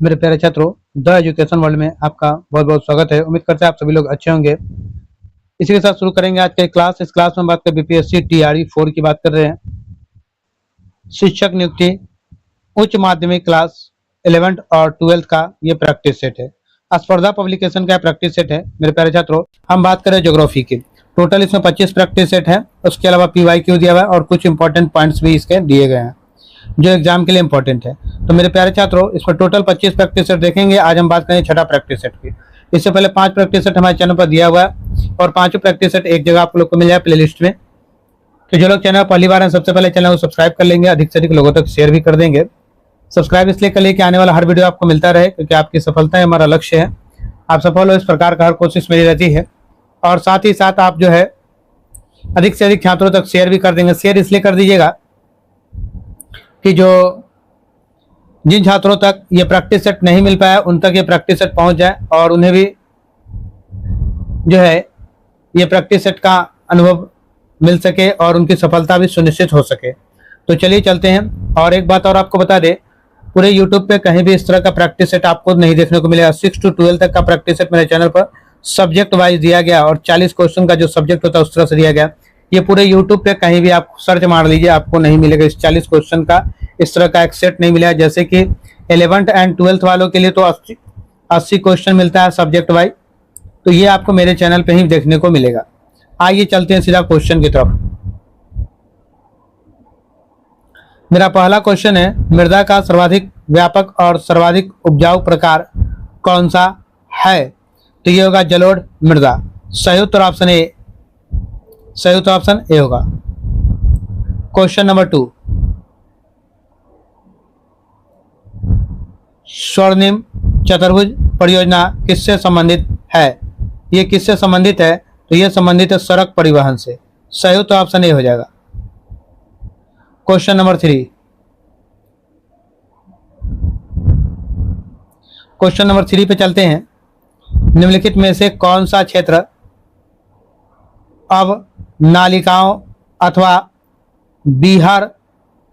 मेरे प्यारे छात्रों, द एजुकेशन वर्ल्ड में आपका बहुत बहुत स्वागत है। उम्मीद करते हैं आप सभी लोग अच्छे होंगे। इसी के साथ शुरू करेंगे आज के क्लास। इस क्लास में बात कर बीपीएससी टीआरई 4 की बात कर रहे हैं। शिक्षक नियुक्ति उच्च माध्यमिक क्लास 11th और 12th का ये प्रैक्टिस सेट है। स्पर्धा पब्लिकेशन का प्रैक्टिस सेट है। मेरे प्यारे छात्रों, हम बात करें ज्योग्राफी की। टोटल इसमें 25 प्रैक्टिस सेट है। उसके अलावा पीवाईक्यू दिया हुआ है और कुछ इंपॉर्टेंट पॉइंट्स भी इसके दिए गए हैं जो एग्जाम के लिए इंपॉर्टेंट है। तो मेरे प्यारे छात्रों, इसमें टोटल 25 प्रैक्टिस सेट देखेंगे। आज हम बात करेंगे छठा प्रैक्टिस सेट की। इससे पहले 5 प्रैक्टिस सेट हमारे चैनल पर दिया हुआ है और 5 प्रैक्टिस सेट एक जगह आप लोग को मिल जाए प्लेलिस्ट में। तो जो लोग चैनल पहली बार हैं, सबसे पहले चैनल को सब्सक्राइब कर लेंगे, अधिक से अधिक लोगों तक शेयर भी कर देंगे। सब्सक्राइब इसलिए कर लिए कि आने वाला हर वीडियो आपको मिलता रहे, क्योंकि आपकी सफलता है हमारा लक्ष्य है। आप सफल हो इस प्रकार का हर कोशिश मेरी रहती है। और साथ ही साथ आप जो है अधिक से अधिक छात्रों तक शेयर भी कर देंगे। शेयर इसलिए कर दीजिएगा कि जिन छात्रों तक ये प्रैक्टिस सेट नहीं मिल पाया उन तक ये प्रैक्टिस सेट पहुंच जाए और उन्हें भी जो है ये प्रैक्टिस सेट का अनुभव मिल सके और उनकी सफलता भी सुनिश्चित हो सके। तो चलिए चलते हैं। और एक बात और आपको बता दें, पूरे YouTube पे कहीं भी इस तरह का प्रैक्टिस सेट आपको नहीं देखने को मिलेगा। 6 to 12 तक का प्रैक्टिस सेट मेरे चैनल पर सब्जेक्ट वाइज दिया गया और 40 क्वेश्चन का जो सब्जेक्ट होता है उस तरह से दिया गया। ये पूरे YouTube पे कहीं भी आप सर्च मार लीजिए, आपको नहीं मिलेगा। इस 40 क्वेश्चन का इस तरह का एक सेट नहीं मिला। जैसे कि 11th एंड 12th वालों के लिए तो 80 क्वेश्चन मिलता है सब्जेक्ट वाइज, तो ये आपको मेरे चैनल पे ही देखने को मिलेगा। आइए चलते हैं सीधा क्वेश्चन की तरफ। मेरा पहला क्वेश्चन है, मृदा का सर्वाधिक व्यापक और सर्वाधिक उपजाऊ प्रकार कौन सा है? तो ये होगा जलोढ़ मृदा। सही उत्तर ऑप्शन ए। सही उत्तर ऑप्शन ए होगा। क्वेश्चन नंबर 2, स्वर्णिम चतुर्भुज परियोजना किससे संबंधित है? ये किससे संबंधित है? तो ये संबंधित है सड़क परिवहन से। सही उत्तर ऑप्शन ए हो जाएगा। क्वेश्चन नंबर 3, क्वेश्चन नंबर 3 पे चलते हैं। निम्नलिखित में से कौन सा क्षेत्र अब नालिकाओं अथवा बीहर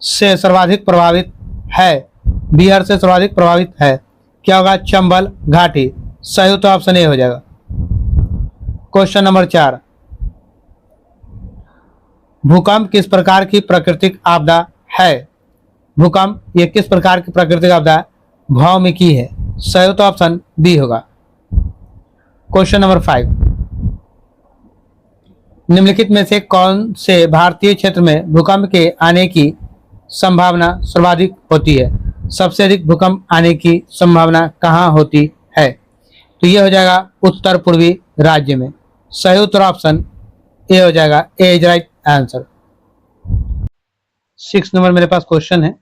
से सर्वाधिक प्रभावित है? बीहर से सर्वाधिक प्रभावित है। क्या होगा? चंबल घाटी। सही उत्तर ऑप्शन ए हो जाएगा। क्वेश्चन नंबर 4, भूकंप किस प्रकार की प्राकृतिक आपदा है? भूकंप ये किस प्रकार की प्राकृतिक आपदा है? भौमिकी है। सही उत्तर ऑप्शन बी होगा। क्वेश्चन नंबर 5, निम्नलिखित में से कौन से भारतीय क्षेत्र में भूकंप के आने की संभावना सर्वाधिक होती है? सबसे अधिक भूकंप आने की संभावना कहाँ होती है? तो ये हो जाएगा उत्तर पूर्वी राज्य में। सही उत्तर ऑप्शन ए हो जाएगा। ए इज राइट आंसर। 6 नंबर मेरे पास क्वेश्चन है,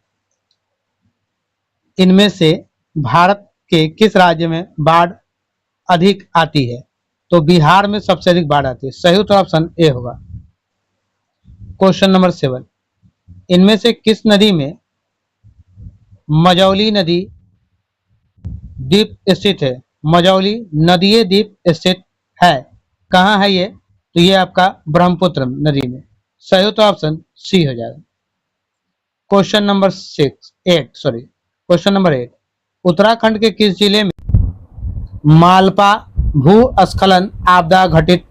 इनमें से भारत के किस राज्य में बाढ़ अधिक आती है? तो बिहार में सबसे अधिक बाढ़ आती है। सही उत्तर ऑप्शन ए होगा। क्वेश्चन नंबर 7, इनमें से किस नदी में मझौली नदी द्वीप स्थित है? मझौली नदीय द्वीप स्थित है। कहाँ है ये? तो ये आपका ब्रह्मपुत्र नदी में। सही उत्तर ऑप्शन सी हो जाएगा। क्वेश्चन नंबर 8, उत्तराखंड के किस जिले में मालपा भूस्खलन आपदा घटित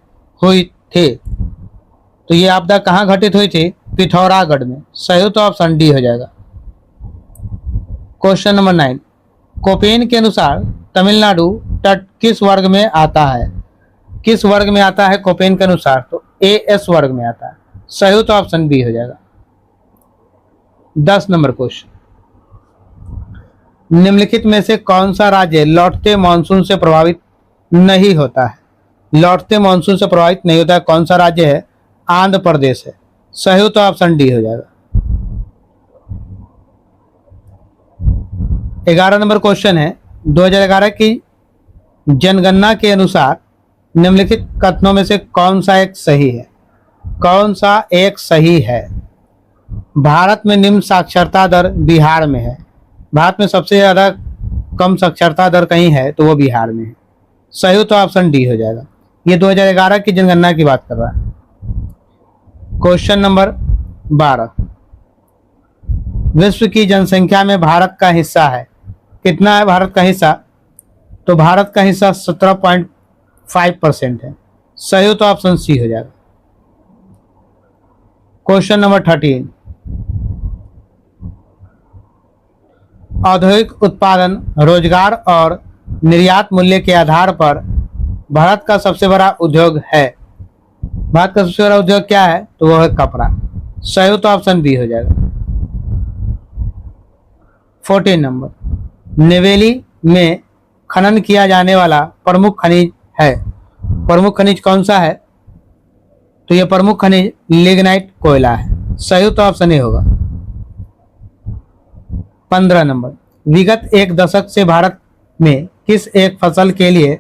हुई थी? तो ये आपदा कहाँ घटित हुई थी? पिथौरागढ़ में। सही उत्तर ऑप्शन डी हो जाएगा। क्वेश्चन नंबर 9, कोपेन के अनुसार तमिलनाडु तट किस वर्ग में आता है? किस वर्ग में आता है कोपेन के अनुसार? तो एएस वर्ग में आता है। सही उत्तर ऑप्शन बी हो जाएगा। 10 नंबर क्वेश्चन, निम्नलिखित में से कौन सा राज्य लौटते मानसून से प्रभावित नहीं होता है? लौटते मानसून से प्रभावित नहीं होता है कौन सा राज्य है? आंध्र प्रदेश है। सही उत्तर ऑप्शन डी हो जाएगा। 11 नंबर क्वेश्चन है, 2011 की जनगणना के अनुसार निम्नलिखित कथनों में से कौन सा एक सही है? कौन सा एक सही है? भारत में निम्न साक्षरता दर बिहार में है। भारत में सबसे ज्यादा कम साक्षरता दर कहीं है तो वो बिहार में है। सही उत्तर ऑप्शन डी हो जाएगा। ये 2011 की जनगणना की बात कर रहा है। क्वेश्चन नंबर 12, विश्व की जनसंख्या में भारत का हिस्सा है कितना है भारत का हिस्सा? तो भारत का हिस्सा 17.5% है। सही हो तो ऑप्शन सी हो जाएगा। क्वेश्चन नंबर 13, औद्योगिक उत्पादन, रोजगार और निर्यात मूल्य के आधार पर भारत का सबसे बड़ा उद्योग है। भारत का सबसे बड़ा उद्योग क्या है? तो वो है कपड़ा। सही हो तो ऑप्शन बी हो जाएगा। 14 नंबर, नेवेली में खनन किया जाने वाला प्रमुख खनिज है। प्रमुख खनिज कौन सा है? तो यह प्रमुख खनिज लिग्नाइट कोयला है। सही हो तो ऑप्शन ए होगा। 15 नंबर, विगत एक दशक से भारत में किस एक फसल के लिए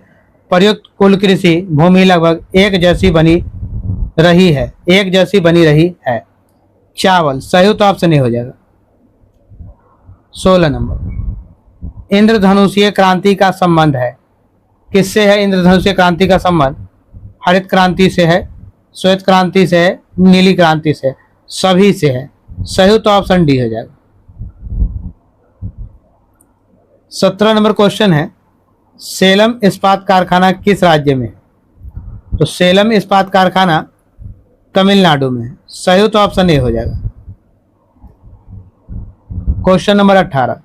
प्रयुक्त कुल कृषि भूमि लगभग एक जैसी बनी रही है? चावल। सही हो तो ऑप्शन ए हो जाएगा। 16 नंबर, इंद्रधनुषीय क्रांति का संबंध है किससे है? इंद्रधनुषीय क्रांति का संबंध हरित क्रांति से है, श्वेत क्रांति से है, नीली क्रांति से, सभी से है। सही हो तो ऑप्शन डी हो जाएगा। 17 नंबर क्वेश्चन है, सेलम इस्पात कारखाना किस राज्य में है? तो सेलम इस्पात कारखाना तमिलनाडु में है। सही हो तो ऑप्शन ए हो जाएगा। क्वेश्चन नंबर 18,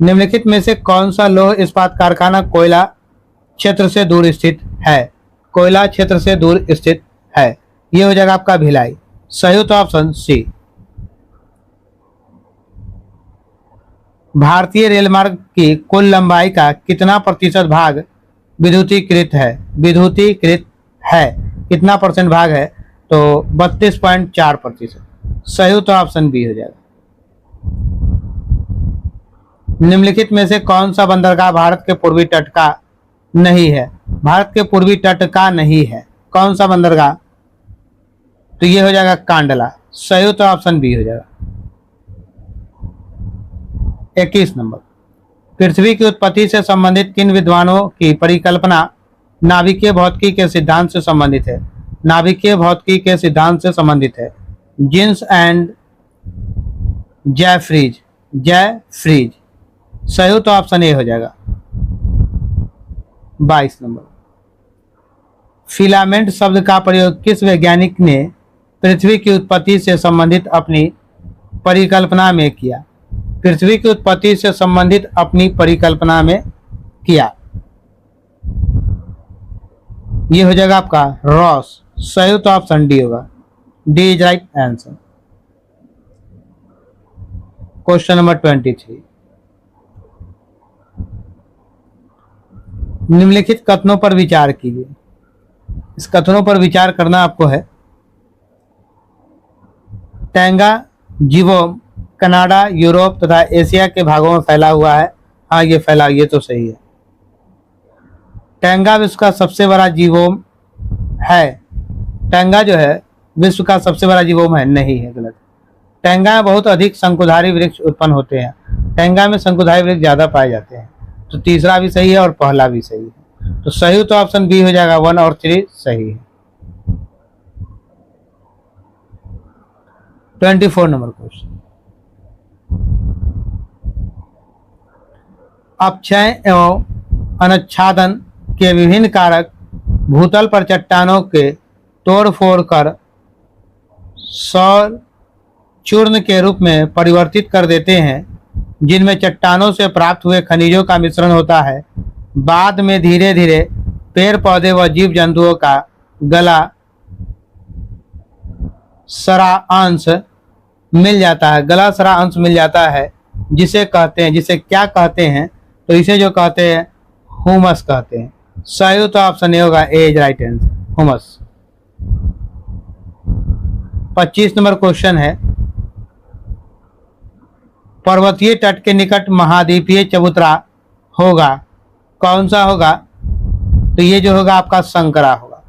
निम्नलिखित में से कौन सा लौह इस्पात कारखाना कोयला क्षेत्र से दूर स्थित है? कोयला क्षेत्र से दूर स्थित है, यह हो जाएगा आपका भिलाई। सही हो तो ऑप्शन सी। भारतीय रेल मार्ग की कुल लंबाई का कितना प्रतिशत भाग विद्युतीकृत है? कितना परसेंट भाग है? तो 32.4%। सही हो तो ऑप्शन बी हो जाएगा। निम्नलिखित में से कौन सा बंदरगाह भारत के पूर्वी तट का नहीं है? भारत के पूर्वी तट का नहीं है, कौन सा बंदरगाह? तो ये हो जाएगा कांडला। सही हो तो ऑप्शन बी हो जाएगा। 21 नंबर, पृथ्वी की उत्पत्ति से संबंधित किन विद्वानों की परिकल्पना नाभिकीय भौतिकी के सिद्धांत से संबंधित है? नाभिकीय भौतिकी के सिद्धांत से संबंधित है जीन्स एंड जैफ्रीज। सही हो तो ऑप्शन ए हो जाएगा। 22 नंबर, फिलामेंट शब्द का प्रयोग किस वैज्ञानिक ने पृथ्वी की उत्पत्ति से संबंधित अपनी परिकल्पना में किया? पृथ्वी की उत्पत्ति से संबंधित अपनी परिकल्पना में किया, यह हो जाएगा आपका रॉस। सही हो तो ऑप्शन डी होगा। D is right answer. Question number 23, निम्नलिखित कथनों पर विचार कीजिए। इस कथनों पर विचार करना आपको है। टैंगा जीवोम कनाडा, यूरोप तथा एशिया के भागों में फैला हुआ है। हाँ, ये तो सही है। टैंगा विश्व का सबसे बड़ा जीवोम है। टैंगा जो है विश्व का सबसे बड़ा जीवोम है, नहीं है, गलत। टैंगा में बहुत अधिक शंकुधारी वृक्ष उत्पन्न होते हैं। टैंगा में शंकुधारी वृक्ष ज्यादा पाए जाते हैं। तो तीसरा भी सही है और पहला भी सही है। तो सही तो ऑप्शन बी हो जाएगा। 1 और 3 सही है। 24 नंबर क्वेश्चन, अपक्षय एवं अनुच्छादन के विभिन्न कारक भूतल पर चट्टानों के तोड़ फोड़ कर सौर चूर्ण के रूप में परिवर्तित कर देते हैं, जिनमें चट्टानों से प्राप्त हुए खनिजों का मिश्रण होता है। बाद में धीरे धीरे पेड़ पौधे व जीव जंतुओं का गला सरा अंश मिल जाता है, जिसे क्या कहते हैं? तो इसे जो कहते हैं हुमस कहते हैं। सही तो ऑप्शन ए होगा। A is right answer, humus. 25 number question है, पर्वतीय तट के निकट महाद्वीपीय चबूतरा होगा, कौन सा होगा? तो ये जो होगा आपका संकरा होगा।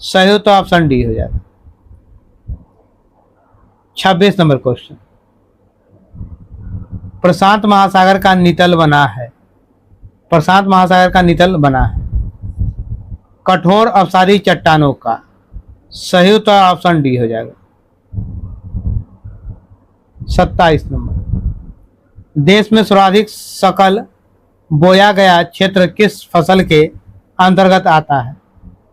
सही तो ऑप्शन डी हो जाएगा। 26 नंबर क्वेश्चन, प्रशांत महासागर का नितल बना है कठोर अवसादी चट्टानों का। सही तो ऑप्शन डी हो जाएगा। 27 नंबर, देश में सर्वाधिक सकल बोया गया क्षेत्र किस फसल के अंतर्गत आता है?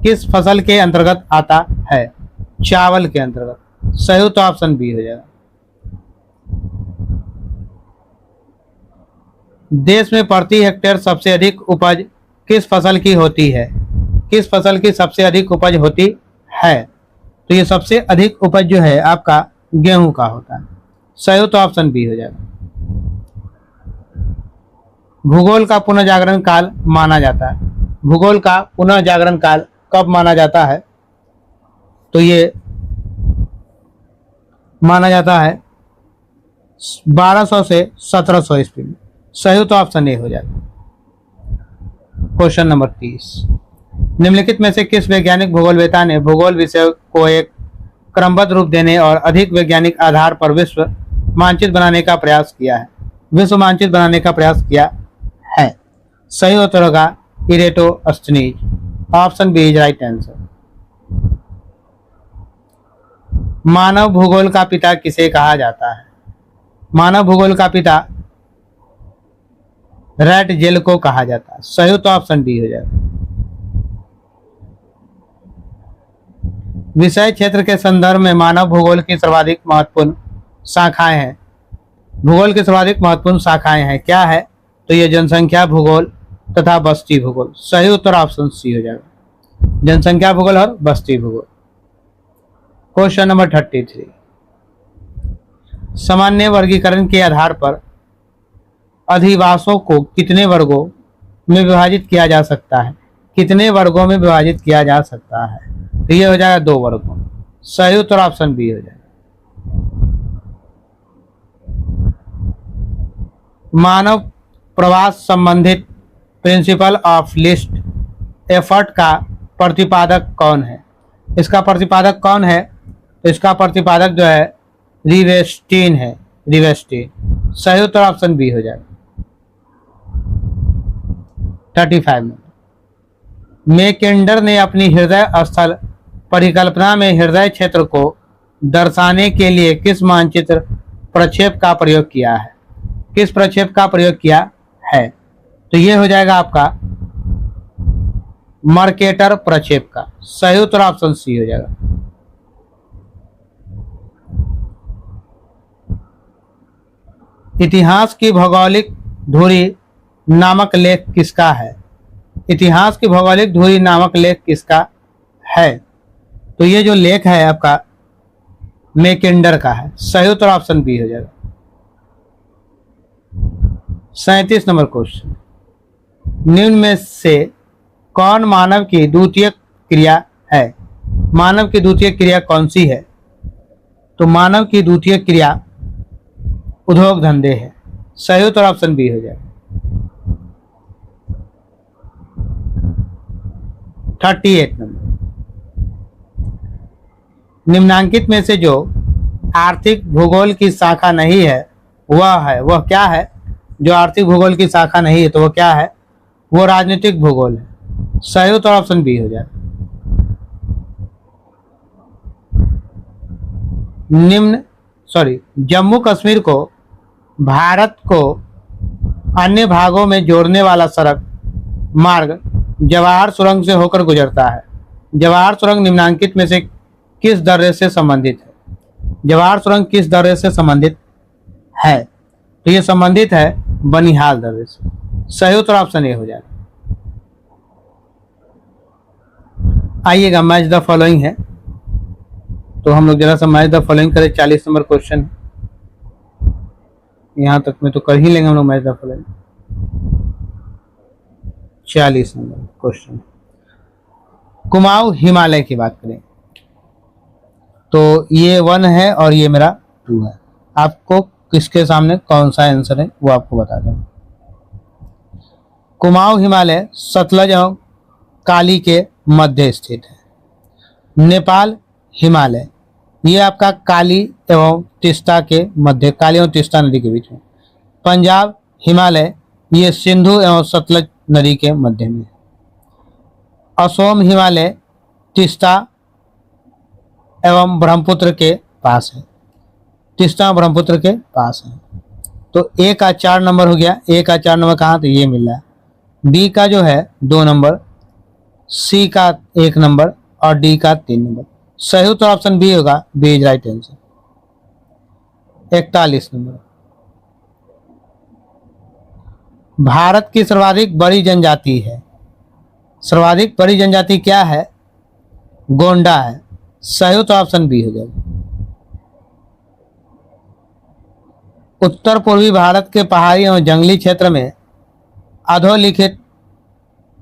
किस फसल के अंतर्गत आता है? चावल के अंतर्गत। सही हो तो ऑप्शन बी हो जाएगा। देश में प्रति हेक्टेयर सबसे अधिक उपज किस फसल की होती है? किस फसल की सबसे अधिक उपज होती है? तो ये सबसे अधिक उपज जो है आपका गेहूं का होता है। सही हो तो ऑप्शन बी हो जाएगा। भूगोल का पुनः जागरण काल माना जाता है। भूगोल का पुनः जागरण काल कब माना जाता है? तो ये माना जाता है 1200 से 1700 ईस्वी में। सही हो तो ऑप्शन ए हो जाएगा। क्वेश्चन नंबर 30, निम्नलिखित में से किस वैज्ञानिक भूगोलवेता ने भूगोल विषय को एक क्रमबद्ध रूप देने और अधिक वैज्ञानिक आधार पर विश्व मानचित्र बनाने का प्रयास किया है? विश्व मानचित्र बनाने का प्रयास किया है। सही उत्तर होगा Eratosthenes. Option B is right answer. मानव भूगोल का पिता किसे कहा जाता है? मानव भूगोल का पिता रैट जेल को कहा जाता है। सही तो ऑप्शन डी हो जाएगा। विषय क्षेत्र के संदर्भ में मानव भूगोल की सर्वाधिक महत्वपूर्ण शाखाएं हैं। भूगोल की सर्वाधिक महत्वपूर्ण शाखाएं हैं, क्या है? तो ये जनसंख्या भूगोल तथा बस्ती भूगोल। सही उत्तर ऑप्शन सी हो जाएगा, जनसंख्या भूगोल और बस्ती भूगोल। क्वेश्चन नंबर 33, सामान्य वर्गीकरण के आधार पर अधिवासों को कितने वर्गों में विभाजित किया जा सकता है? कितने वर्गों में विभाजित किया जा सकता है? तो ये हो जाएगा 2 वर्गों। सही उत्तर ऑप्शन बी हो जाएगा। मानव प्रवास संबंधित प्रिंसिपल ऑफ लिस्ट एफर्ट का प्रतिपादक कौन है? इसका प्रतिपादक कौन है? तो इसका प्रतिपादक जो है रिवेस्टीन है, रिवेस्टीन। सही उत्तर ऑप्शन बी हो जाएगा। 35 में मैकेंडर ने अपनी हृदय स्थल परिकल्पना में हृदय क्षेत्र को दर्शाने के लिए किस मानचित्र प्रक्षेप का प्रयोग किया है? किस प्रक्षेप का प्रयोग किया है? तो ये हो जाएगा आपका मर्केटर प्रक्षेप का। सही उत्तर ऑप्शन सी हो जाएगा। इतिहास की भौगोलिक धुरी नामक लेख किसका है? इतिहास की भौगोलिक धुरी नामक लेख किसका है? तो ये जो लेख है आपका मैकेंडर का है। सही उत्तर ऑप्शन बी हो जाएगा। 37 नंबर क्वेश्चन, निम्न में से कौन मानव की द्वितीय क्रिया है? मानव की द्वितीय क्रिया कौन सी है? तो मानव की द्वितीय क्रिया उद्योग धंधे है। सही उत्तर ऑप्शन बी हो जाएगा। 38 नंबर, निम्नांकित में से जो आर्थिक भूगोल की शाखा नहीं है वह क्या है? जो आर्थिक भूगोल की शाखा नहीं है तो वह क्या है? वो राजनीतिक भूगोल है। सही उत्तर ऑप्शन बी हो जाएगा। जम्मू कश्मीर को भारत को अन्य भागों में जोड़ने वाला सड़क मार्ग जवाहर सुरंग से होकर गुजरता है। जवाहर सुरंग निम्नांकित में से किस दर्रे से संबंधित है? जवाहर सुरंग किस दर्रे से संबंधित है? तो ये संबंधित है बनिहाल दर्रे से। सही उत्तर ऑप्शन ए हो जाएगा। आइएगा मैच द फॉलोइंग है, तो हम लोग जरा सा मैच द फॉलोइंग करें। 40 नंबर क्वेश्चन, यहाँ तक में तो कर ही लेंगे हम लोग match the following. 40 number question, Kumaon Himalaya की बात करें तो ये 1 है और ये मेरा 2 है। आपको किसके सामने कौन सा आंसर है वो आपको बता दें। कुमाऊं हिमालय सतलज एवं काली के मध्य स्थित है। नेपाल हिमालय ये आपका काली एवं तीस्ता के मध्य, काली एवं तीस्ता नदी के बीच में। पंजाब हिमालय ये सिंधु एवं सतलज नदी के मध्य में। असोम हिमालय तीस्ता एवं ब्रह्मपुत्र के पास है। तीस्ता ब्रह्मपुत्र के पास है। तो ए का 4 नंबर हो गया, ए का 4 नंबर कहाँ, तो ये मिल रहा है। बी का जो है 2 नंबर, सी का 1 नंबर और डी का 3 नंबर। सही उत्तर ऑप्शन बी होगा, बी इज राइट आंसर। 41 नंबर, भारत की सर्वाधिक बड़ी जनजाति है, सर्वाधिक बड़ी जनजाति क्या है, गोंडा है। सही उत्तर ऑप्शन बी हो जाएगा। उत्तर पूर्वी भारत के पहाड़ी एवं जंगली क्षेत्र में अधोलिखित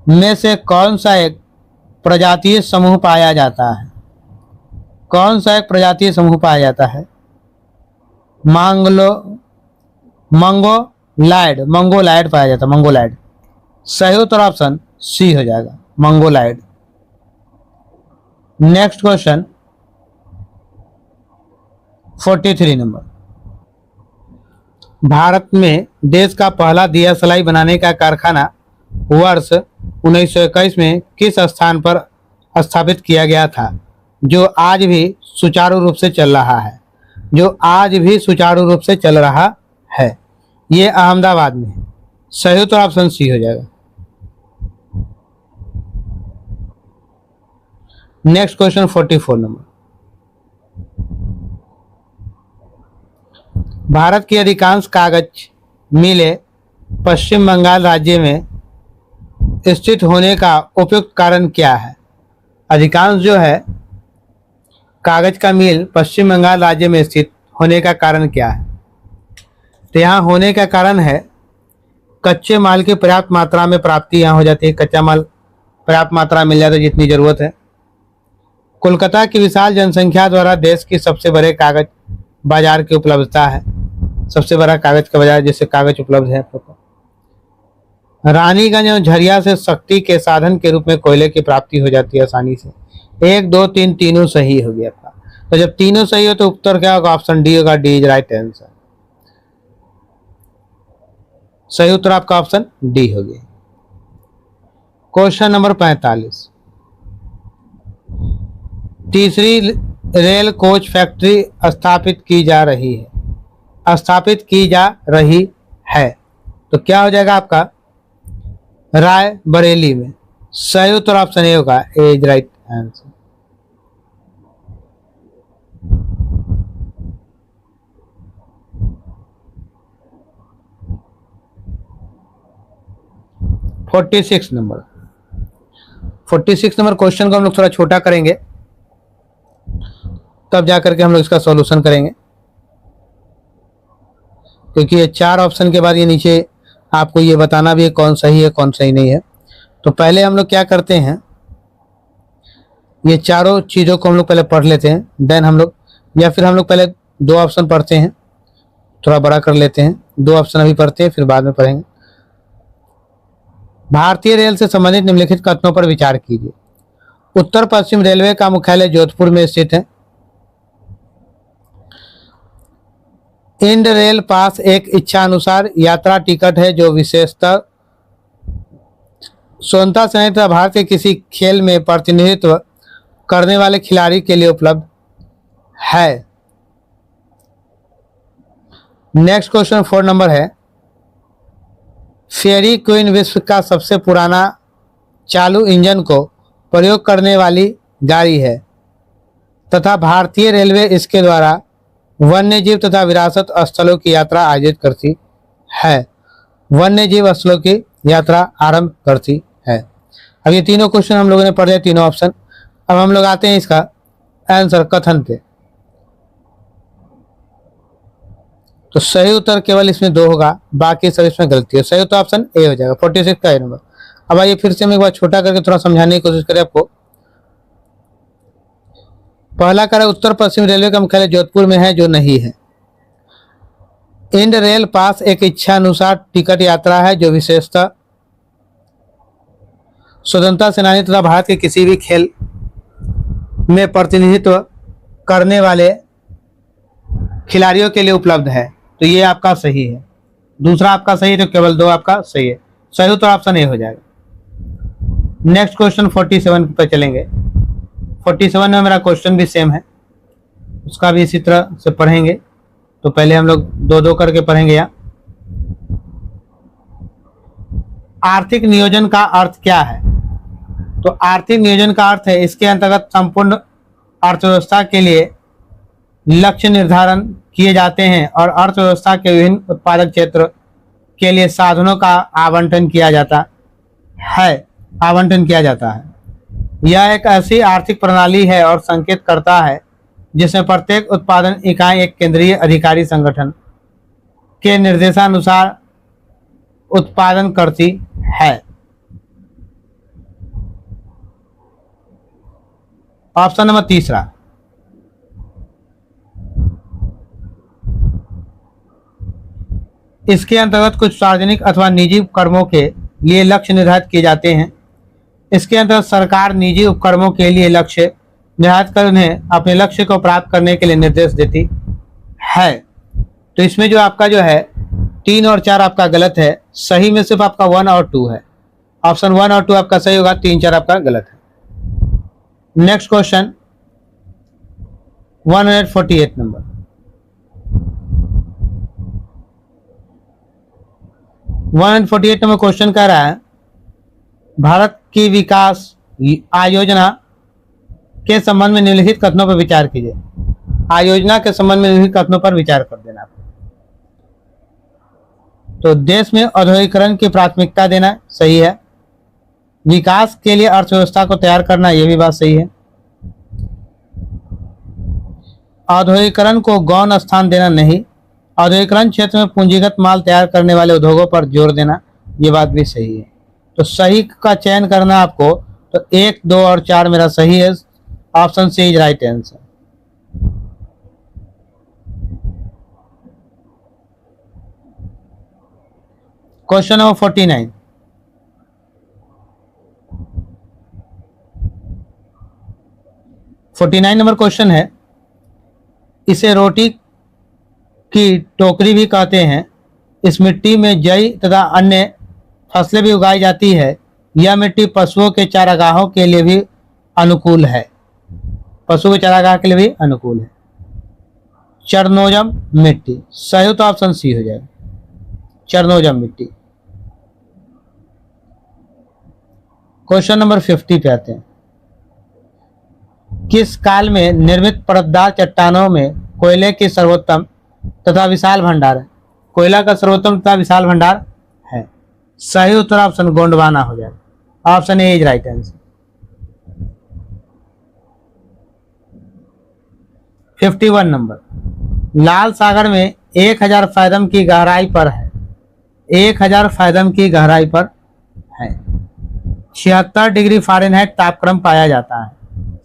में से कौन सा एक प्रजातीय समूह पाया जाता है, कौन सा एक प्रजातीय समूह पाया जाता है, मंगोलाइड पाया जाता है, मंगोलाइड। सही उत्तर ऑप्शन सी हो जाएगा, Mongoloid. Next question 43 number, Bharat में देश का पहला दिया सलाई बनाने का कारखाना वर्ष 1921 में किस स्थान पर स्थापित किया गया था, जो आज भी सुचारू रूप से चल रहा है, जो आज भी सुचारू रूप से चल रहा है। ये अहमदाबाद में है। सही उत्तर ऑप्शन सी हो जाएगा। नेक्स्ट क्वेश्चन 44 नंबर, भारत की अधिकांश कागज मिलें पश्चिम बंगाल राज्य में स्थित होने का उपयुक्त कारण क्या है। अधिकांश जो है कागज का मिल पश्चिम बंगाल राज्य में स्थित होने का कारण क्या है, तो यहाँ होने का कारण है कच्चे माल की पर्याप्त मात्रा में प्राप्ति यहाँ हो जाती है, कच्चा माल पर्याप्त मात्रा मिल जाता है जितनी जरूरत है। कोलकाता की विशाल जनसंख्या द्वारा देश की सबसे बड़े कागज बाजार की उपलब्धता है, सबसे बड़ा कागज का बाजार जिससे कागज उपलब्ध है। रानीगंज और झरिया से शक्ति के साधन के रूप में कोयले की प्राप्ति हो जाती है आसानी से। 1 2 3 तीनों सही हो गया था, तो जब तीनों सही हो तो उत्तर क्या होगा, ऑप्शन डी होगा, डी इज राइट आंसर। सही उत्तर आपका ऑप्शन डी हो गया। क्वेश्चन नंबर 45, तीसरी रेल कोच फैक्ट्री स्थापित की जा रही है, तो क्या हो जाएगा आपका, राय बरेली में। सही उत्तर ऑप्शन ए होगा, A is right answer. Forty six number question को हम लोग थोड़ा छोटा करेंगे, तब जाकर के हम लोग इसका सॉल्यूशन करेंगे, क्योंकि ये 4 ऑप्शन के बाद ये नीचे आपको ये बताना भी है कौन सही है कौन सही नहीं है। तो पहले हम लोग क्या करते हैं, ये चारों चीज़ों को हम लोग पहले पढ़ लेते हैं, देन हम लोग, या फिर हम लोग पहले 2 ऑप्शन पढ़ते हैं, थोड़ा बड़ा कर लेते हैं, 2 ऑप्शन अभी पढ़ते हैं फिर बाद में पढ़ेंगे। भारतीय रेल से संबंधित निम्नलिखित कथनों पर विचार कीजिए। उत्तर पश्चिम रेलवे का मुख्यालय जोधपुर में स्थित है। इंड रेल पास एक इच्छानुसार यात्रा टिकट है जो विशेषतः स्वतंत्रता सेनानी तथा भारत के किसी खेल में प्रतिनिधित्व करने वाले खिलाड़ी के लिए उपलब्ध है। नेक्स्ट क्वेश्चन 4 नंबर है, फेरी क्वीन विश्व का सबसे पुराना चालू इंजन को प्रयोग करने वाली गाड़ी है तथा भारतीय रेलवे इसके द्वारा वन्य जीव तथा विरासत स्थलों की यात्रा आयोजित करती है, वन्य जीव स्थलों की यात्रा आरंभ करती है। अब ये तीनों क्वेश्चन हम लोगों ने पढ़ लिया, तीनों ऑप्शन। अब हम लोग आते हैं इसका आंसर कथन पे। तो सही उत्तर केवल इसमें 2 होगा, बाकी सब इसमें गलती है। सही उत्तर ऑप्शन ए हो जाएगा, 46 का ए नंबर। अब आइए फिर से हम एक बार छोटा करके थोड़ा समझाने की कोशिश करें आपको। पहला कार्य उत्तर पश्चिम रेलवे का मुख्यालय जोधपुर में है, जो नहीं है। इंड रेल पास एक इच्छानुसार टिकट यात्रा है जो विशेषतः स्वतंत्रता सेनानी तथा भारत के किसी भी खेल में प्रतिनिधित्व करने वाले खिलाड़ियों के लिए उपलब्ध है, तो ये आपका सही है। दूसरा आपका सही है, तो केवल 2 आपका सही है। सही उत्तर ऑप्शन ए हो जाएगा। नेक्स्ट क्वेश्चन 47 पर चलेंगे। 47 में मेरा क्वेश्चन भी सेम है, उसका भी इसी तरह से पढ़ेंगे। तो पहले हम लोग 2-2 करके पढ़ेंगे यहाँ। आर्थिक नियोजन का अर्थ क्या है? तो आर्थिक नियोजन का अर्थ है इसके अंतर्गत संपूर्ण अर्थव्यवस्था के लिए लक्ष्य निर्धारण किए जाते हैं और अर्थव्यवस्था के विभिन्न उत्पादक क्षेत्र के लिए साधनों का आवंटन किया जाता है। यह एक ऐसी आर्थिक प्रणाली है और संकेत करता है जिसमें प्रत्येक उत्पादन इकाई एक केंद्रीय अधिकारी संगठन के निर्देशानुसार उत्पादन करती है। ऑप्शन नंबर तीसरा, इसके अंतर्गत कुछ सार्वजनिक अथवा निजी उपक्रमों के लिए लक्ष्य निर्धारित किए जाते हैं। इसके अंतर्गत सरकार निजी उपक्रमों के लिए लक्ष्य निर्धारित कर उन्हें अपने लक्ष्य को प्राप्त करने के लिए निर्देश देती है। तो इसमें जो आपका जो है 3 और 4 आपका गलत है, सही में सिर्फ आपका 1 और 2 है। ऑप्शन 1 और 2 आपका सही होगा, 3 4 आपका गलत है। Next question 148 number. 148 number question कह रहा है भारत की विकास आयोजना के संबंध में निम्नलिखित कथनों पर विचार कीजिए। आयोजना के संबंध में निम्नलिखित कथनों पर विचार कर देना। तो देश में औद्योगिकरण की प्राथमिकता देना सही है। विकास के लिए अर्थव्यवस्था को तैयार करना, यह भी बात सही है। औद्योगिकरण को गौण स्थान देना नहीं। औद्योगिकरण क्षेत्र में पूंजीगत माल तैयार करने वाले उद्योगों पर जोर देना, ये बात भी सही है। तो सही का चयन करना आपको, तो 1 2 और 4 मेरा सही है। Option C is right answer. Question number 49। Number question है, इसे रोटी की टोकरी भी कहते हैं। इस मिट्टी में जई तथा अन्य फसलें भी उगाई जाती है। यह मिट्टी पशुओं के चारागाहों के लिए भी अनुकूल है। पशुओं के चारागाह के लिए भी अनुकूल है। चरनोजम मिट्टी, सही तो ऑप्शन सी हो जाएगा, चरनोजम मिट्टी। क्वेश्चन नंबर 50 पे आते हैं। किस काल में निर्मित परतदार चट्टानों में कोयले की सर्वोत्तम तथा विशाल भंडार है? कोयला का सर्वोत्तम तथा विशाल भंडार है। सही उत्तर ऑप्शन गोंडवाना हो जाएगा। Option A is right answer. 51 number. लाल सागर में 1000 फैदम की गहराई पर है। 1000 फैदम की गहराई पर है। 76 डिग्री फ़ारेनहाइट तापक्रम पाया जाता है।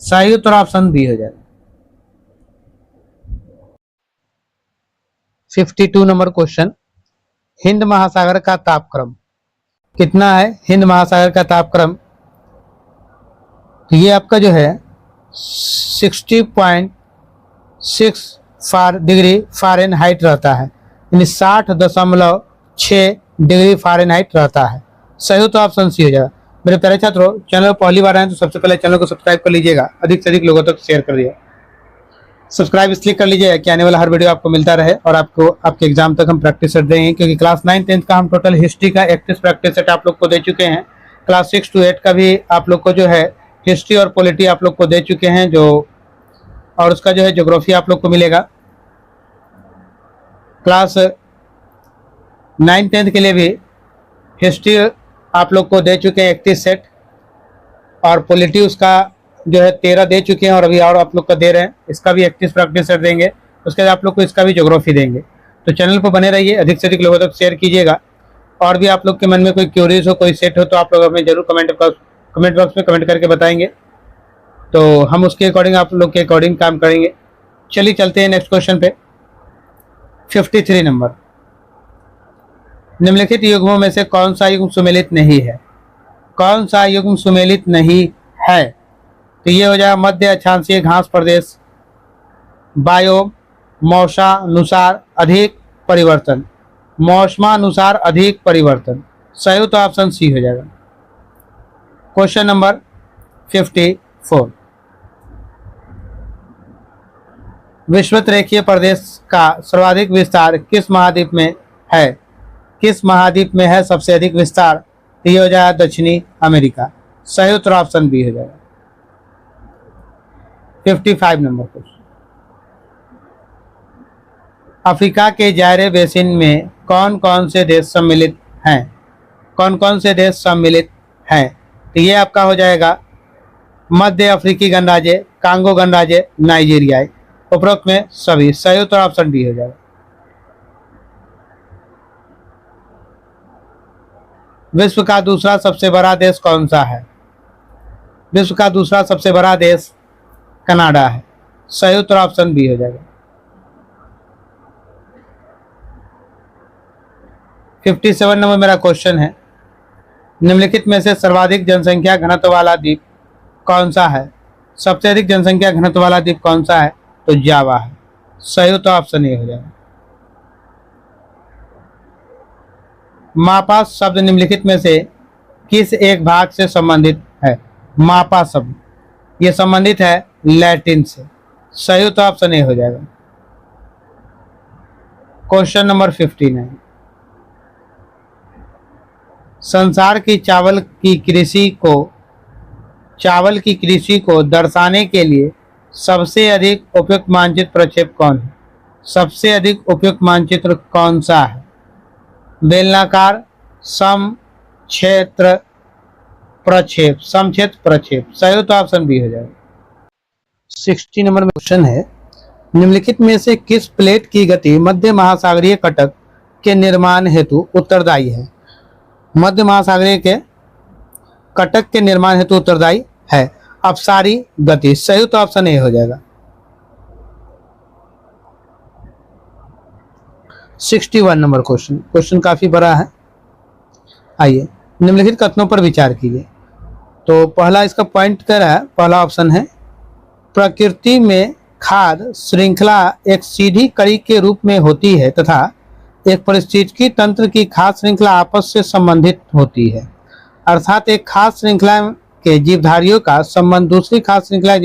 सही उत्तर ऑप्शन बी हो जाएगा। 52 नंबर क्वेश्चन, हिंद महासागर का तापक्रम कितना है? हिंद महासागर का तापक्रम ये आपका जो है 60.6 डिग्री फ़ारेनहाइट रहता है, यानी 60.6 डिग्री फ़ारेनहाइट रहता है। सही तो ऑप्शन सी हो जाएगा। मेरे प्यारे छात्रों, चैनल पहली बार आए तो सबसे पहले चैनल को सब्सक्राइब कर लीजिएगा, अधिक से अधिक लोगों तक शेयर कर दिए। सब्सक्राइब इसलिए कर लीजिएगा कि आने वाला हर वीडियो आपको मिलता रहे और आपको आपके एग्जाम तक हम प्रैक्टिस सेट देंगे, क्योंकि क्लास 9 10 का हम टोटल हिस्ट्री का 31 प्रैक्टिस सेट आप लोग को दे चुके हैं। क्लास 6 to 8 का भी आप लोग को जो है हिस्ट्री और पॉलिटी आप लोग को दे चुके हैं, जो और उसका जो है ज्योग्राफी आप लोग को मिलेगा। क्लास 9 10 के लिए भी हिस्ट्री आप लोग को दे चुके हैं 31 सेट, और पॉलिटी उसका जो है 13 दे चुके हैं और अभी और आप लोग को दे रहे हैं। इसका भी 31 प्रैक्टिस सेट देंगे, उसके बाद आप लोग को इसका भी ज्योग्राफी देंगे। तो चैनल पर बने रहिए, अधिक से अधिक लोगों तक शेयर कीजिएगा। और भी आप लोग के मन में कोई क्यूरीज हो, कोई सेट हो, तो आप लोग हमें जरूर कमेंट बॉक्स में कमेंट करके बताएंगे, तो हम उसके अकॉर्डिंग आप लोग के अकॉर्डिंग काम करेंगे। चलिए चलते हैं नेक्स्ट क्वेश्चन पे। 53 नंबर, निम्नलिखित युग्मों में से कौन सा युग्म सुमेलित नहीं है? कौन सा युग्म सुमेलित नहीं है? तो ये हो जाएगा मध्य अक्षांशीय घास प्रदेश, बायोम, मौसमानुसार अधिक परिवर्तन, मौसमानुसार अधिक परिवर्तन। सही तो ऑप्शन सी हो जाएगा। क्वेश्चन नंबर 54, विषुवत रेखीय प्रदेश का सर्वाधिक विस्तार किस महाद्वीप में है? किस महाद्वीप में है सबसे अधिक विस्तार? तो ये हो जाएगा दक्षिणी अमेरिका। सही उत्तर ऑप्शन बी हो जाएगा। 55 नंबर क्वेश्चन, अफ्रीका के जायरे बेसिन में कौन कौन से देश सम्मिलित हैं? कौन कौन से देश सम्मिलित हैं? तो ये आपका हो जाएगा मध्य अफ्रीकी गणराज्य, कांगो गणराज्य, नाइजीरिया। उपरोक्त में सभी। सही उत्तर ऑप्शन डी हो जाएगा। विश्व का दूसरा सबसे बड़ा देश कौन सा है? विश्व का दूसरा सबसे बड़ा देश कनाडा है। सही उत्तर ऑप्शन बी हो जाएगा। 57 नंबर मेरा क्वेश्चन है, निम्नलिखित में से सर्वाधिक जनसंख्या घनत्व वाला द्वीप कौन सा है? सबसे अधिक जनसंख्या घनत्व वाला द्वीप कौन सा है? तो जावा है। सही उत्तर ऑप्शन ए हो जाएगा। मापा शब्द निम्नलिखित में से किस एक भाग से संबंधित है? मापा शब्द ये संबंधित है लैटिन से। सही उत्तर ऑप्शन ए हो जाएगा। क्वेश्चन नंबर 59, संसार की चावल की कृषि को दर्शाने के लिए सबसे अधिक उपयुक्त मानचित्र प्रक्षेप कौन है? सबसे अधिक उपयुक्त मानचित्र कौन सा है? बेलनाकार, समक्षेत्र प्रक्षेप, समक्षेत्र प्रक्षेप। सही उत्तर ऑप्शन बी हो जाएगा। 60 नंबर में क्वेश्चन है, निम्नलिखित में से किस प्लेट की गति मध्य महासागरीय कटक के निर्माण हेतु उत्तरदायी है? मध्य महासागरीय के कटक के निर्माण हेतु उत्तरदायी है अपसारी गति। सही उत्तर ऑप्शन ए हो जाएगा। 61 नंबर क्वेश्चन काफी बड़ा है। आइए निम्नलिखित कथनों पर विचार कीजिए। तो पहला इसका पॉइंट कर रहा है, पहला ऑप्शन है, प्रकृति में खाद्य श्रृंखला एक सीधी कड़ी के रूप में होती है तथा एक पारिस्थितिकी तंत्र की खाद्य श्रृंखला आपस से संबंधित होती है। अर्थात एक खाद्य श्रृंखला के जीवधारियों का संबंध दूसरी खाद्य श्रृंखला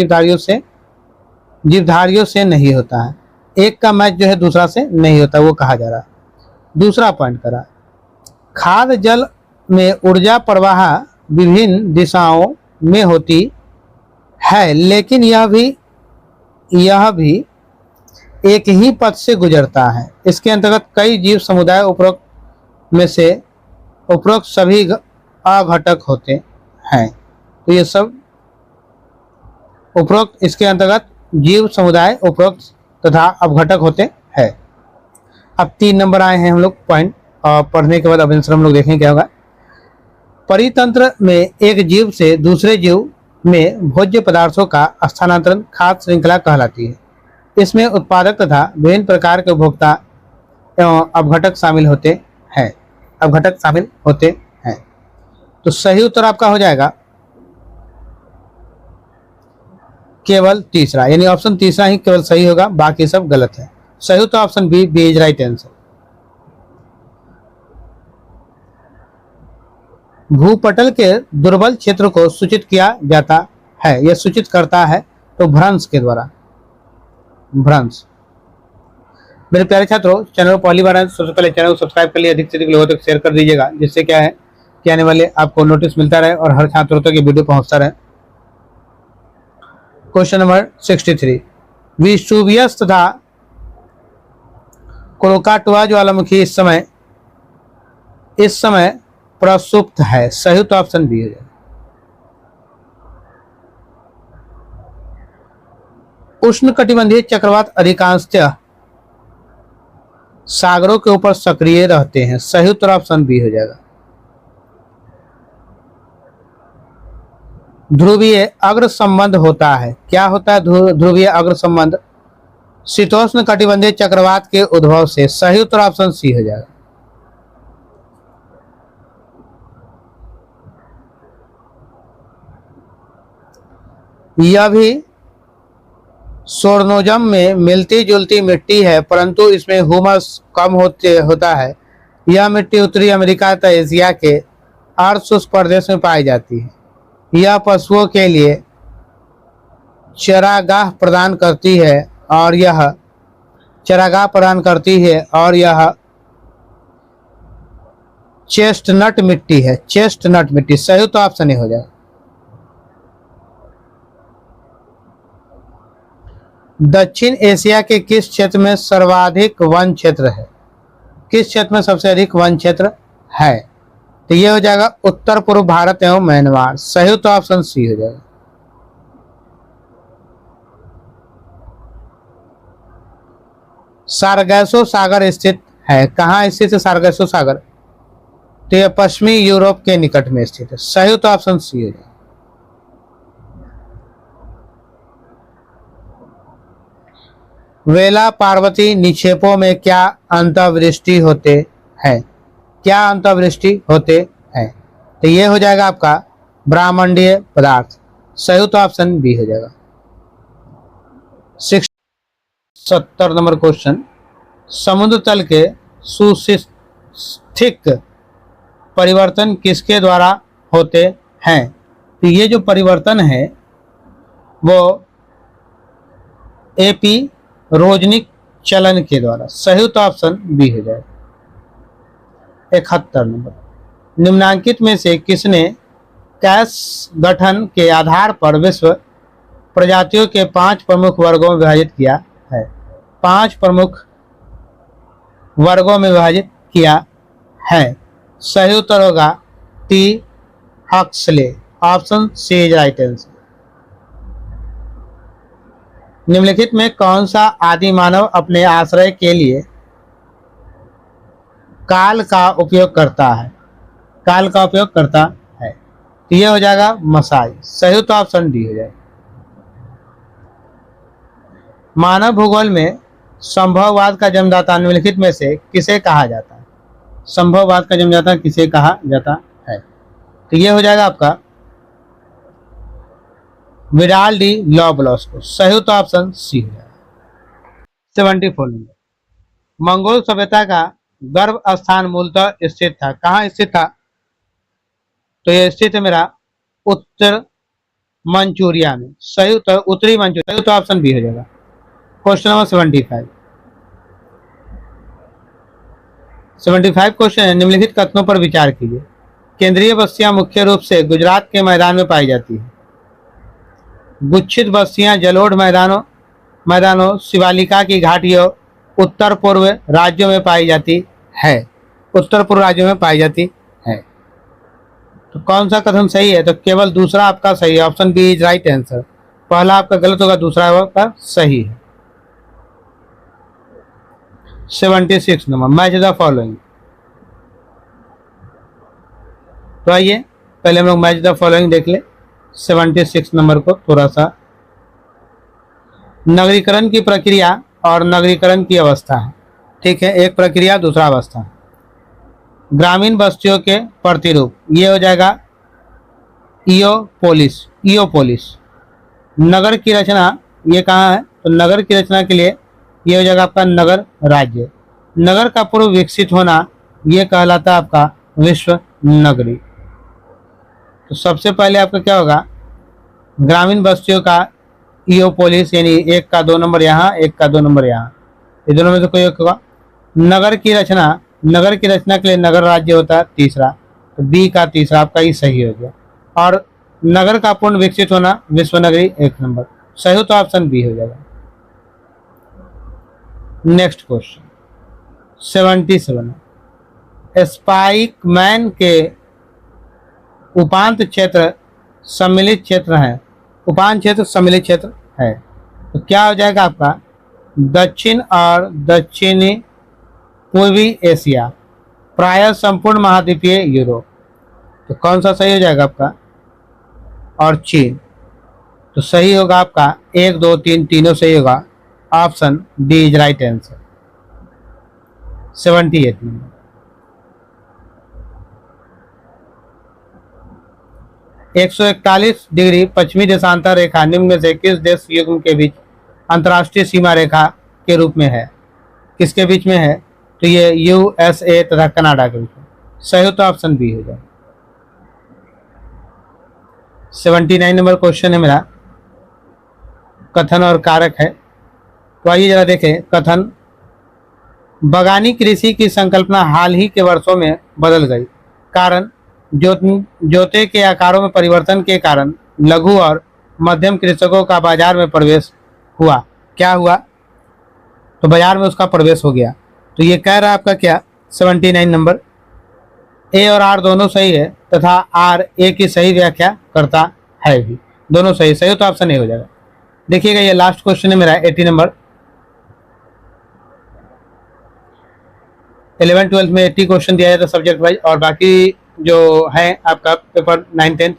जीवधारियों से नहीं होता है। एक का मैच जो है दूसरा से नहीं होता, वो कहा जा रहा है। दूसरा पॉइंट करा, खाद्य जल में ऊर्जा प्रवाह विभिन्न दिशाओं में होती है, लेकिन यह भी एक ही पथ से गुजरता है। इसके अंतर्गत कई जीव समुदाय उपरोक्त सभी अघटक होते हैं। तो ये सब उपरोक्त इसके अंतर्गत जीव समुदाय उपरोक्त तथा अपघटक होते हैं। अब 3 नंबर आए हैं हम लोग पॉइंट, और पढ़ने के बाद अब आंसर हम लोग देखें क्या होगा। परितंत्र में एक जीव से दूसरे जीव में भोज्य पदार्थों का स्थानांतरण खाद्य श्रृंखला कहलाती है। इसमें उत्पादक तथा विभिन्न प्रकार के उपभोक्ता एवं अपघटक शामिल होते हैं। तो सही उत्तर आपका हो जाएगा केवल तीसरा, यानी ऑप्शन तीसरा ही केवल सही होगा, बाकी सब गलत है। सही उत्तर option B is right answer. भूपटल के दुर्बल क्षेत्र को सूचित किया जाता है, यह सूचित करता है तो भ्रंश के द्वारा। भ्रंश। मेरे प्यारे छात्रों, चैनल को पहली बार आए सबसे पहले चैनल को सब्सक्राइब कर लिए, अधिक से अधिक लोगों तक शेयर कर दीजिएगा, जिससे क्या है कि आने वाले आपको नोटिस मिलता रहे और हर छात्रों तक ये वीडियो पहुंचता रहे। क्वेश्चन नंबर 63, विसुवियस तथा क्रोकाटुआ ज्वालामुखी इस समय प्रसुप्त है। सही उत्तर ऑप्शन बी है। उष्णकटिबंधीय चक्रवात अधिकांशतः सागरों के ऊपर सक्रिय रहते हैं। सही उत्तर ऑप्शन बी हो जाएगा। ध्रुवीय अग्र संबंध होता है, क्या होता है ध्रुवीय अग्र संबंध? शीतोष्ण कटिबंधीय चक्रवात के उद्भव से। सही उत्तर ऑप्शन सी हो जाएगा। यह भी सोर्नोजम में मिलती जुलती मिट्टी है, परंतु इसमें ह्यूमस कम होता है। यह मिट्टी उत्तरी अमेरिका तथा एशिया के अर्धशुष्क प्रदेश में पाई जाती है। यह पशुओं के लिए चरागाह प्रदान करती है और यह चेस्टनट मिट्टी है, चेस्टनट मिट्टी। सही तो ऑप्शन ही हो जाएगा। दक्षिण एशिया के किस क्षेत्र में सर्वाधिक वन क्षेत्र है? किस क्षेत्र में सबसे अधिक वन क्षेत्र है? तो ये हो जाएगा उत्तर पूर्व भारत एवं म्यांमार। सही तो ऑप्शन सी हो जाएगा। सारगैसो सागर स्थित है, कहाँ स्थित है सारगैसो सागर? तो यह पश्चिमी यूरोप के निकट में स्थित है। सही तो ऑप्शन सी हो जाएगा। वेला पार्वती निक्षेपों में क्या अंतर्वृष्टि होते हैं? क्या अंतर्वृष्टि होते हैं? तो ये हो जाएगा आपका ब्रह्मांडीय पदार्थ। सही तो ऑप्शन बी हो जाएगा। 70 नंबर क्वेश्चन, समुद्र तल के सुस्थितिक परिवर्तन किसके द्वारा होते हैं? तो ये जो परिवर्तन है वो एपी रोजनिक चलन के द्वारा। सही तो ऑप्शन बी हो जाएगा। 71 नंबर, निम्नांकित में से किसने कैश गठन के आधार पर विश्व प्रजातियों के 5 प्रमुख वर्गों में विभाजित किया है? 5 प्रमुख वर्गों में विभाजित किया है। सही उत्तर होगा T Huxley. Option C is right answer. निम्नलिखित में कौन सा आदि मानव अपने आश्रय के लिए काल का उपयोग करता है? काल का उपयोग करता है, तो यह हो जाएगा मसाई। सही तो ऑप्शन डी हो जाएगा। मानव भूगोल में संभववाद का जन्मदाता निम्नलिखित में से किसे कहा जाता है? संभववाद का जन्मदाता किसे कहा जाता है? तो यह हो जाएगा आपका विडाल डी लॉबलॉस को। सही तो ऑप्शन सी हो जाएगा। 74 नंबर, मंगोल सभ्यता का गर्भ स्थान मूलतः स्थित था, कहाँ स्थित था? तो यह स्थित है मेरा उत्तर मंचूरिया में। सही उत्तर उत्तरी मंचूरिया। सही तो ऑप्शन बी हो जाएगा। क्वेश्चन नंबर 75 क्वेश्चन है, निम्नलिखित कथनों पर विचार कीजिए। केंद्रीय बस्तियां मुख्य रूप से गुजरात के मैदान में पाई जाती है। गुच्छित बस्तियां जलोढ़ मैदानों शिवालिका की घाटियों उत्तर पूर्व राज्यों में पाई जाती है। उत्तर पूर्व राज्यों में पाई जाती है। तो कौन सा कथन सही है? तो केवल दूसरा आपका सही है। Option B is right answer. पहला आपका गलत होगा, दूसरा आपका सही है। 76 नंबर, मैच द फॉलोइंग। तो आइए पहले हम लोग मैच द फॉलोइंग देख ले। 76 नंबर को थोड़ा सा, नगरीकरण की प्रक्रिया और नगरीकरण की अवस्था है। ठीक है, एक प्रक्रिया दूसरा अवस्था। ग्रामीण बस्तियों के प्रतिरूप, ये हो जाएगा इयोपोलिस। नगर की रचना ये कहाँ है? तो नगर की रचना के लिए ये हो जाएगा आपका नगर राज्य। नगर का पूर्व विकसित होना ये कहलाता है आपका विश्व नगरी। तो सबसे पहले आपका क्या होगा? ग्रामीण बस्तियों का इयोपोलिस, यानी एक का 2 नंबर यहाँ, एक का 2 नंबर यहाँ, ये दोनों में से कोई एक होगा। नगर की रचना के लिए नगर राज्य होता है तीसरा, तो बी का तीसरा आपका ही सही हो गया। और नगर का पूर्ण विकसित होना विश्व नगरी 1 नंबर। सही तो ऑप्शन बी हो जाएगा। नेक्स्ट क्वेश्चन 77, स्पाइकमैन के उपांत क्षेत्र सम्मिलित क्षेत्र है। उपांत क्षेत्र सम्मिलित क्षेत्र है, तो क्या हो जाएगा आपका? दक्षिण और दक्षिणी पूर्वी एशिया, प्रायः संपूर्ण महाद्वीपीय यूरोप। तो कौन सा सही हो जाएगा आपका? और चीन। तो सही होगा आपका 1 2 3 तीनों सही होगा। Option D is right answer. 78 number, 141 degree पश्चिमी देशांतर रेखा निम्न में से किस देश युग्म के बीच अंतर्राष्ट्रीय सीमा रेखा के रूप में है? किसके बीच में है? तो ये यूएसए तथा कनाडा के बीच में। सही तो ऑप्शन बी हो जाए। 79 नंबर क्वेश्चन है मेरा, कथन और कारक है। तो आइए जरा देखें कथन। बगानी कृषि की संकल्पना हाल ही के वर्षों में बदल गई। कारण जोते के आकारों में परिवर्तन के कारण लघु और मध्यम कृषकों का बाजार में प्रवेश हुआ। क्या हुआ? तो बाजार में उसका प्रवेश हो गया। तो ये कह रहा है आपका क्या, 79 नंबर। ए और आर दोनों सही है तथा आर ए की सही व्याख्या करता है भी, दोनों सही। सही हो तो ऑप्शन ए हो जाएगा। देखिएगा ये लास्ट क्वेश्चन है मेरा 80 नंबर। 11 12 में 80 क्वेश्चन दिया जाता है सब्जेक्ट वाइज, और बाकी जो है आपका पेपर 9 10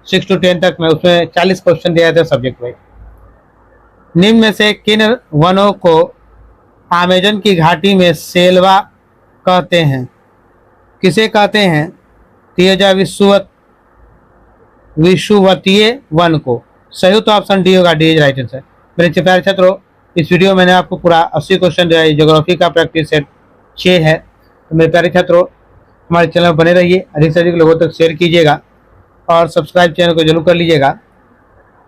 6 to 10 तक में उसमें 40 क्वेश्चन दिया जाता है सब्जेक्ट वाइज। निम्न में से किन वनों को अमेजन की घाटी में सेल्वा कहते हैं? किसे कहते हैं? तेजा विषुवतीय वन को। सही तो ऑप्शन डी होगा, डी इज राइट आंसर। मेरे प्यारे छात्रों, इस वीडियो में मैंने आपको पूरा 80 क्वेश्चन दिया है। ज्योग्राफी का प्रैक्टिस सेट 6 है। तो मेरे प्यारे छात्रों, हमारे चैनल में बने रहिए, अधिक से अधिक लोगों तक शेयर कीजिएगा और सब्सक्राइब चैनल को जरूर कर लीजिएगा।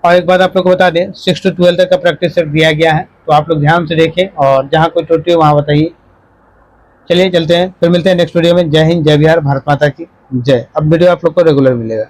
और एक बात आप लोग को बता दें, 6 to 12 तक का प्रैक्टिस सेट दिया गया है, तो आप लोग ध्यान से देखें और जहाँ कोई त्रुटि हो वहाँ बताइए। चलिए चलते हैं, फिर मिलते हैं नेक्स्ट वीडियो में। जय हिंद, जय बिहार, भारत माता की जय। अब वीडियो आप लोग को रेगुलर मिलेगा।